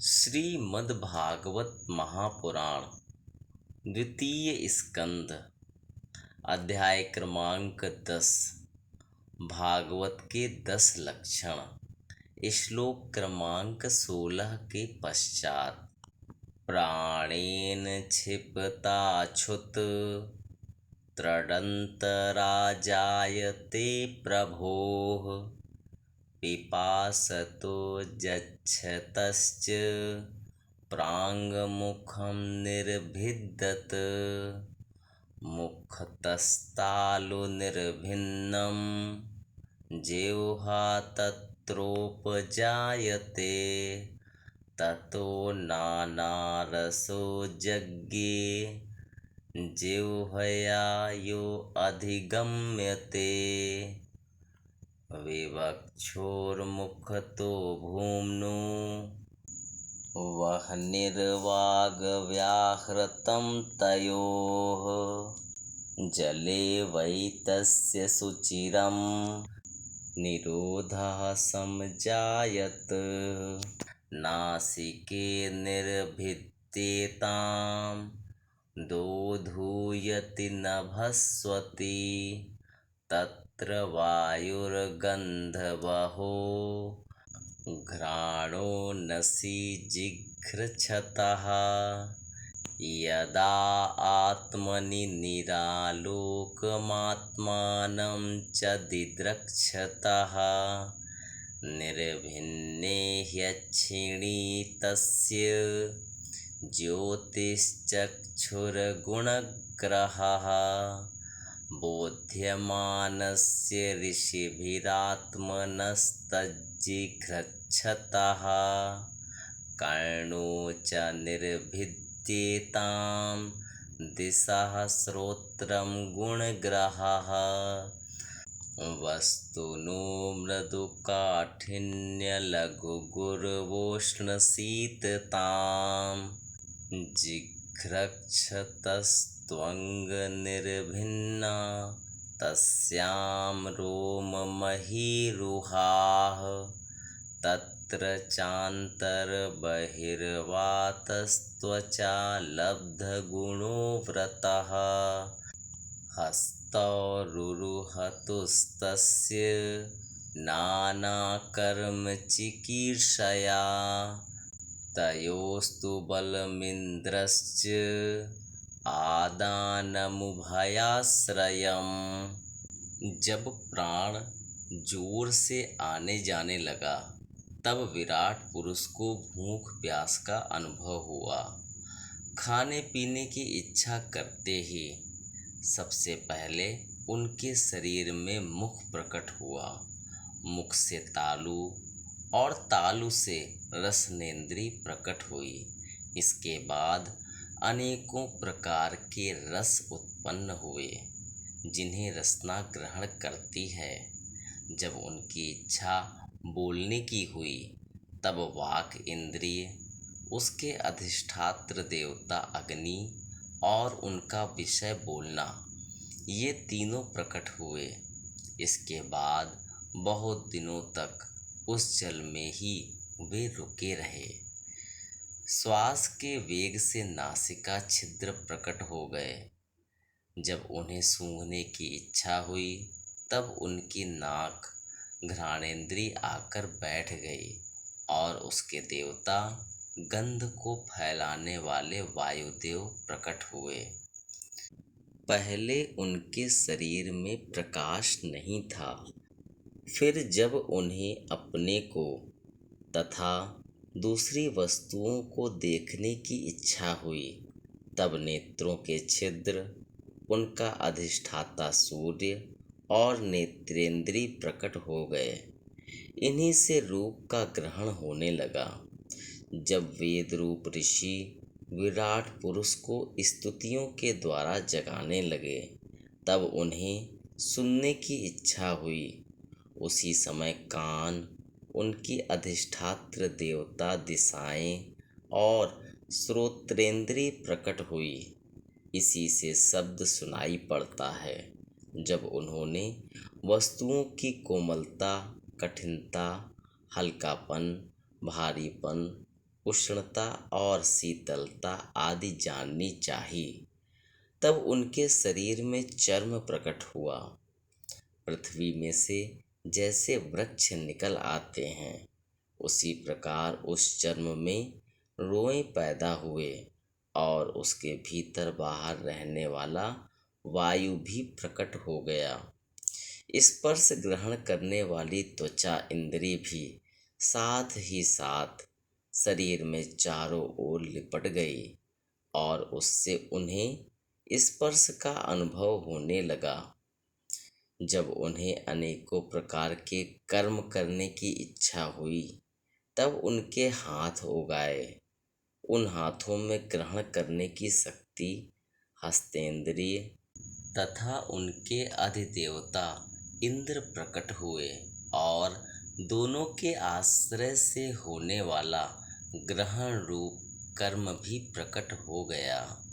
श्रीमद्भागवत महापुराण द्वितीय स्कंद अध्याय क्रमांक 10। भागवत के 10 लक्षण। श्लोक क्रमांक 16 के पश्चात। प्राणेन क्षिपताच्छुत त्रडन्तराजायते प्रभोः पिपासतो जच्छतश्च प्राङ्मुखं निर्भिदत् मुखतस्तालुनिर्भिन्नं जिह्वा तत्रोपजायते ततो नानारसो जज्ञे जिह्वया यो अधिगम्यते विवक्षोर्मुखतो भूम्नो वह्निर्वागव्याहृतं तयोः जले वै तस्य सुचिरं निरोधः समजायत नासिके निर्भिद्येतां दोधूयति नभस्वति तत्र वायुर्गन्धवहो घ्राणो नसि जिघ्रक्षतः यदा आत्मनि निरालोकमात्मानं च दिद्रक्षतः निर्भिन्ने ह्यक्षिणी तस्य ज्योतिश्चक्षुर्गुणग्रहः बोध्यमानस्य ऋषिभिरात्मनस्तज्जिघ्रक्षतः कर्णो च निर्भिद्येतां दिशः श्रोत्रं गुणग्रहः वस्तुनो मृदुकाठिन्यलघुगुर्वोष्णशीततां जिघ्रक्षतस्त्वङ्गनिर्भिन्ना तस्यां रोममहीरुहाः तत्र चान्तर्बहिर्वातस्त्वचा लब्धगुणो व्रतः हस्तौरुरुहतुस्तस्य नानाकर्मचिकीर्षया तयोस्तु बलमिन्द्रश्च आदानमुभयाश्रयम्। जब प्राण जोर से आने जाने लगा तब विराट पुरुष को भूख प्यास का अनुभव हुआ। खाने पीने की इच्छा करते ही सबसे पहले उनके शरीर में मुख प्रकट हुआ। मुख से तालु और तालु से रसनेन्द्रिय प्रकट हुई। इसके बाद अनेकों प्रकार के रस उत्पन्न हुए जिन्हें रसना ग्रहण करती है। जब उनकी इच्छा बोलने की हुई तब वाक इंद्रिय, उसके अधिष्ठात्र देवता अग्नि और उनका विषय बोलना, ये तीनों प्रकट हुए। इसके बाद बहुत दिनों तक उस जल में ही वे रुके रहे। श्वास के वेग से नासिका छिद्र प्रकट हो गए। जब उन्हें सूंघने की इच्छा हुई तब उनकी नाक घ्राणेन्द्रिय आकर बैठ गई और उसके देवता गंध को फैलाने वाले वायुदेव प्रकट हुए। पहले उनके शरीर में प्रकाश नहीं था। फिर जब उन्हें अपने को तथा दूसरी वस्तुओं को देखने की इच्छा हुई तब नेत्रों के छिद्र, उनका अधिष्ठाता सूर्य और नेत्रेंद्रिय प्रकट हो गए। इन्हीं से रूप का ग्रहण होने लगा। जब वेद रूप ऋषि विराट पुरुष को स्तुतियों के द्वारा जगाने लगे तब उन्हें सुनने की इच्छा हुई। उसी समय कान, उनकी अधिष्ठात्र देवता दिशाएं और श्रोत्रेंद्रिय प्रकट हुई। इसी से शब्द सुनाई पड़ता है। जब उन्होंने वस्तुओं की कोमलता, कठिनता, हल्कापन, भारीपन, उष्णता और शीतलता आदि जाननी चाहिए। तब उनके शरीर में चर्म प्रकट हुआ। पृथ्वी में से जैसे वृक्ष निकल आते हैं, उसी प्रकार उस चर्म में रोए पैदा हुए और उसके भीतर बाहर रहने वाला वायु भी प्रकट हो गया। स्पर्श ग्रहण करने वाली त्वचा इंद्रिय भी साथ ही साथ शरीर में चारों ओर लिपट गई और उससे उन्हें स्पर्श का अनुभव होने लगा। जब उन्हें अनेकों प्रकार के कर्म करने की इच्छा हुई, तब उनके हाथ उगाए। उन हाथों में ग्रहण करने की शक्ति, हस्तेंद्रिय तथा उनके अधिदेवता इंद्र प्रकट हुए और दोनों के आश्रय से होने वाला ग्रहण रूप कर्म भी प्रकट हो गया।